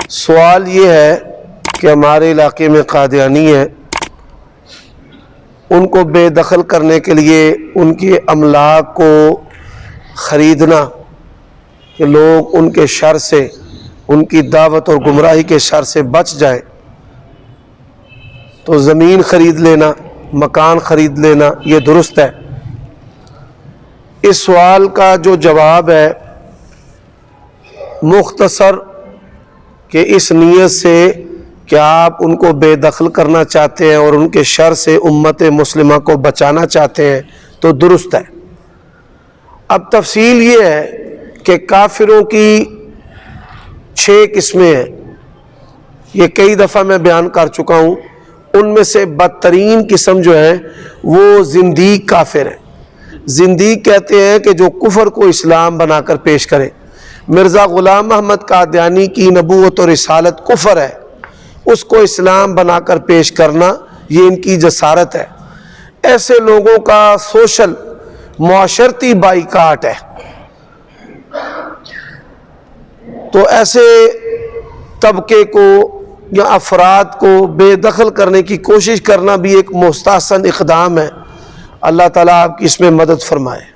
سوال یہ ہے کہ ہمارے علاقے میں قادیانی ہیں، ان کو بے دخل کرنے کے لیے ان کے املاک کو خریدنا کہ لوگ ان کے شر سے، ان کی دعوت اور گمراہی کے شر سے بچ جائیں، تو زمین خرید لینا، مکان خرید لینا یہ درست ہے؟ اس سوال کا جو جواب ہے مختصر کہ اس نیت سے کہ آپ ان کو بے دخل کرنا چاہتے ہیں اور ان کے شر سے امت مسلمہ کو بچانا چاہتے ہیں تو درست ہے۔ اب تفصیل یہ ہے کہ کافروں کی 6 قسمیں ہیں، یہ کئی دفعہ میں بیان کر چکا ہوں۔ ان میں سے بدترین قسم جو ہے وہ زندیق کافر ہے۔ زندیق کہتے ہیں کہ جو کفر کو اسلام بنا کر پیش کرے۔ مرزا غلام محمد قادیانی کی نبوت اور رسالت کفر ہے، اس کو اسلام بنا کر پیش کرنا یہ ان کی جسارت ہے۔ ایسے لوگوں کا سوشل معاشرتی بائیکاٹ ہے، تو ایسے طبقے کو یا افراد کو بے دخل کرنے کی کوشش کرنا بھی ایک مستحسن اقدام ہے۔ اللہ تعالیٰ آپ کی اس میں مدد فرمائے۔